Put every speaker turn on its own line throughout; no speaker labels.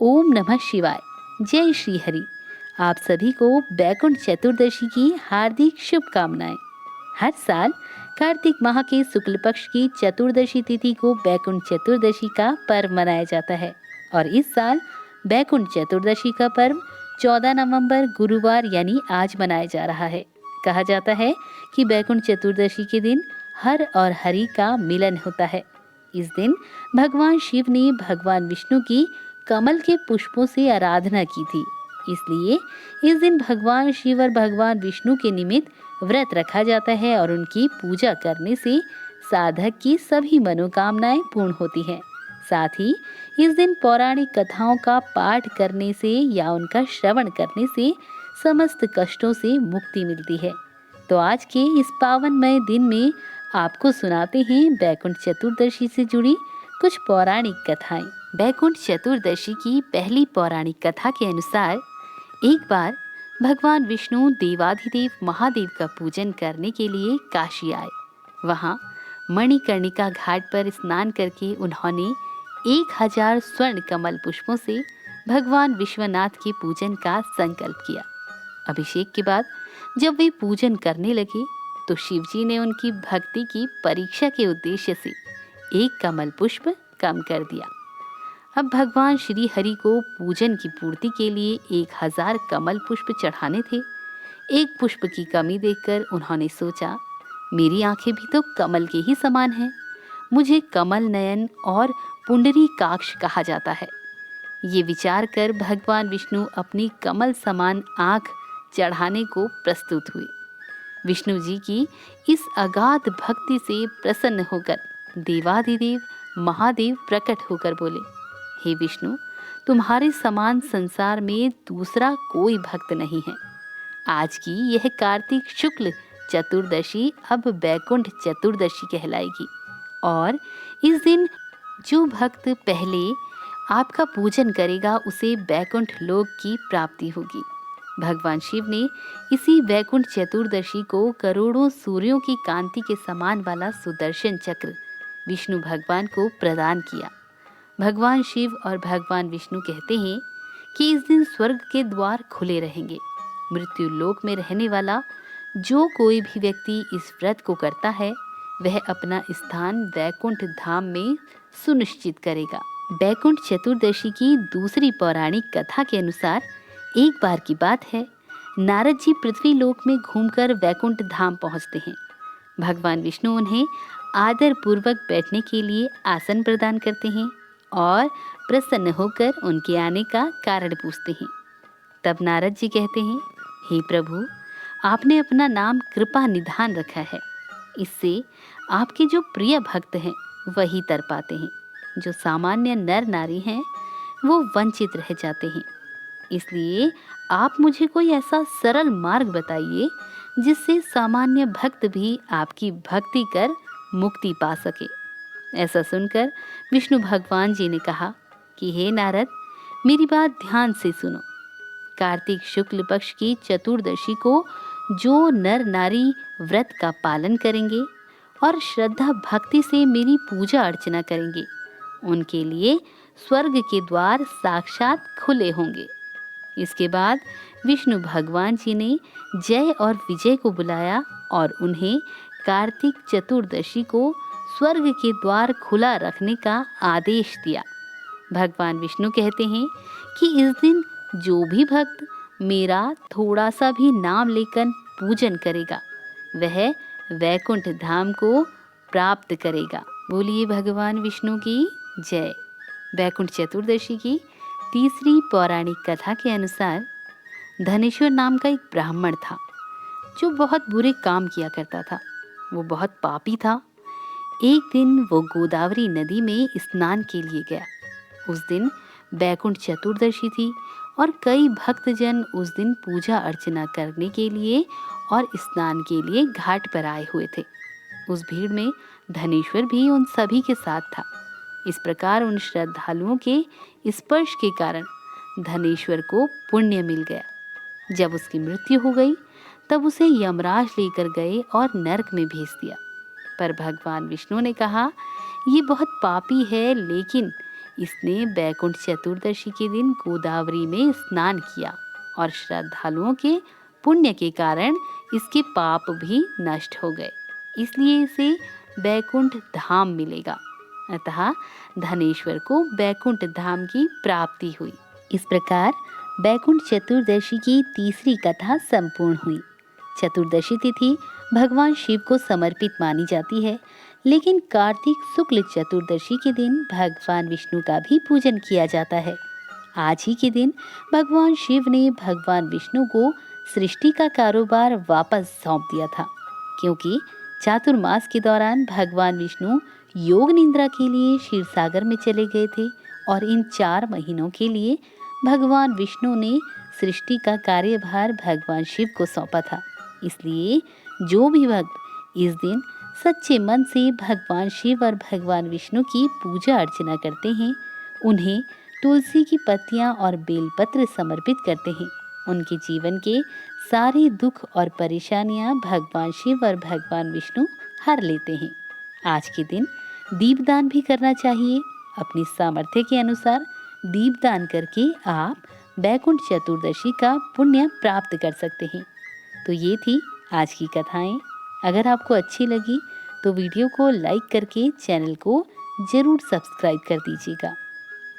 ओम नमः शिवाय। जय श्री हरि। आप सभी को बैकुंठ चतुर्दशी की हार्दिक शुभकामनाएं। हर साल कार्तिक माह के शुक्ल पक्ष की चतुर्दशी तिथि को बैकुंठ चतुर्दशी का पर्व मनाया जाता है और इस साल बैकुंठ चतुर्दशी का पर्व 14 नवंबर गुरुवार यानी आज मनाया जा रहा है। कहा जाता है कि बैकुंठ चतुर्दशी के दिन हर और हरि का मिलन होता है। इस दिन भगवान शिव ने भगवान विष्णु की कमल के पुष्पों से आराधना की थी। इसलिए इस दिन भगवान शिव और भगवान विष्णु के निमित्त व्रत रखा जाता है और उनकी पूजा करने से साधक की सभी मनोकामनाएं पूर्ण होती हैं। साथ ही इस दिन पौराणिक कथाओं का पाठ करने से या उनका श्रवण करने से समस्त कष्टों से मुक्ति मिलती है। तो आज के इस पावनमय दिन में आपको सुनाते हैं बैकुंठ चतुर्दशी से जुड़ी कुछ पौराणिक कथाएं। बैकुंठ चतुर्दशी की पहली पौराणिक कथा के अनुसार एक बार भगवान विष्णु देवाधिदेव महादेव का पूजन करने के लिए काशी आए। वहां मणिकर्णिका घाट पर स्नान करके उन्होंने 1000 स्वर्ण कमल पुष्पों से भगवान विश्वनाथ के पूजन का संकल्प किया। अभिषेक के बाद जब वे पूजन करने लगे तो शिवजी ने उनकी भक्ति की परीक्षा के उद्देश्य से एक कमल पुष्प कम कर दिया। अब भगवान श्री हरि को पूजन की पूर्ति के लिए 1000 कमल पुष्प चढ़ाने थे। एक पुष्प की कमी देखकर उन्होंने सोचा, मेरी आंखें भी तो कमल के ही समान हैं। मुझे कमल नयन और पुंडरीकाक्ष कहा जाता है। ये विचार कर भगवान विष्णु अपनी कमल समान आंख चढ़ाने को प्रस्तुत हुए। विष्णु जी की इस अगाध भक्ति से प्रसन्न होकर देवाधिदेव महादेव प्रकट होकर बोले, हे विष्णु, तुम्हारे समान संसार में दूसरा कोई भक्त नहीं है। आज की यह कार्तिक शुक्ल चतुर्दशी अब बैकुंठ चतुर्दशी कहलाएगी और इस दिन जो भक्त पहले आपका पूजन करेगा उसे बैकुंठ लोक की प्राप्ति होगी। भगवान शिव ने इसी बैकुंठ चतुर्दशी को करोड़ों सूर्यों की कांति के समान वाला सुदर्शन चक्र विष्णु भगवान को प्रदान किया। भगवान शिव और भगवान विष्णु कहते हैं कि इस दिन स्वर्ग के द्वार खुले रहेंगे। मृत्यु लोक में रहने वाला जो कोई भी व्यक्ति इस व्रत को करता है वह अपना स्थान बैकुंठ धाम में सुनिश्चित करेगा। बैकुंठ चतुर्दशी की दूसरी पौराणिक कथा के अनुसार एक बार की बात है, नारद जी पृथ्वी लोक में घूमकर बैकुंठ धाम पहुंचते हैं। भगवान विष्णु उन्हें आदर पूर्वक बैठने के लिए आसन प्रदान करते हैं और प्रसन्न होकर उनके आने का कारण पूछते हैं। तब नारद जी कहते हैं, हे प्रभु, आपने अपना नाम कृपा निधान रखा है। इससे आपके जो प्रिय भक्त हैं वही तर पाते हैं। जो सामान्य नर नारी हैं वो वंचित रह जाते हैं। इसलिए आप मुझे कोई ऐसा सरल मार्ग बताइए जिससे सामान्य भक्त भी आपकी भक्ति कर मुक्ति पा सके। ऐसा सुनकर विष्णु भगवान जी ने कहा कि हे नारद, मेरी बात ध्यान से सुनो। कार्तिक शुक्ल पक्ष की चतुर्दशी को जो नर नारी व्रत का पालन करेंगे और श्रद्धा भक्ति से मेरी पूजा अर्चना करेंगे, उनके लिए स्वर्ग के द्वार साक्षात खुले होंगे। इसके बाद विष्णु भगवान जी ने जय और विजय को बुलाया और उन्हें कार्तिक चतुर्दशी को स्वर्ग के द्वार खुला रखने का आदेश दिया। भगवान विष्णु कहते हैं कि इस दिन जो भी भक्त मेरा थोड़ा सा भी नाम लेकर पूजन करेगा वह वैकुंठ धाम को प्राप्त करेगा। बोलिए भगवान विष्णु की जय। बैकुंठ चतुर्दशी की तीसरी पौराणिक कथा के अनुसार धनेश्वर नाम का एक ब्राह्मण था जो बहुत बुरे काम किया करता था। वो बहुत पापी था। एक दिन वो गोदावरी नदी में स्नान के लिए गया। उस दिन बैकुंठ चतुर्दशी थी और कई भक्तजन उस दिन पूजा अर्चना करने के लिए और स्नान के लिए घाट पर आए हुए थे। उस भीड़ में धनेश्वर भी उन सभी के साथ था। इस प्रकार उन श्रद्धालुओं के स्पर्श के कारण धनेश्वर को पुण्य मिल गया। जब उसकी मृत्यु हो गई तब उसे यमराज लेकर गए और नरक में भेज दिया। पर भगवान विष्णु ने कहा, ये बहुत पापी है, लेकिन इसने बैकुंठ चतुर्दशी के दिन गोदावरी में स्नान किया और श्रद्धालुओं के पुण्य के कारण इसके पाप भी नष्ट हो गए, इसलिए इसे बैकुंठ धाम मिलेगा। अतः धनेश्वर को बैकुंठ धाम की प्राप्ति हुई। इस प्रकार बैकुंठ चतुर्दशी की तीसरी कथा संपूर्ण हुई। चतुर्दशी तिथि भगवान शिव को समर्पित मानी जाती है, लेकिन कार्तिक शुक्ल चतुर्दशी के दिन भगवान विष्णु का भी पूजन किया जाता है। आज ही के दिन भगवान शिव ने भगवान विष्णु को सृष्टि का कारोबार वापस सौंप दिया था, क्योंकि चातुर्मास के दौरान भगवान विष्णु योग निद्रा के लिए क्षीर सागर में चले गए थे और इन 4 महीनों के लिए भगवान विष्णु ने सृष्टि का कार्यभार भगवान शिव को सौंपा था। इसलिए जो भी भक्त इस दिन सच्चे मन से भगवान शिव और भगवान विष्णु की पूजा अर्चना करते हैं, उन्हें तुलसी की पत्तियां और बेलपत्र समर्पित करते हैं, उनके जीवन के सारे दुख और परेशानियां भगवान शिव और भगवान विष्णु हर लेते हैं। आज के दिन दीपदान भी करना चाहिए। अपनी सामर्थ्य के अनुसार दीपदान करके आप बैकुंठ चतुर्दशी का पुण्य प्राप्त कर सकते हैं। तो ये थी आज की कथाएं। अगर आपको अच्छी लगी तो वीडियो को लाइक करके चैनल को ज़रूर सब्सक्राइब कर दीजिएगा।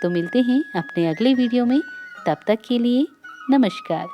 तो मिलते हैं अपने अगले वीडियो में, तब तक के लिए नमस्कार।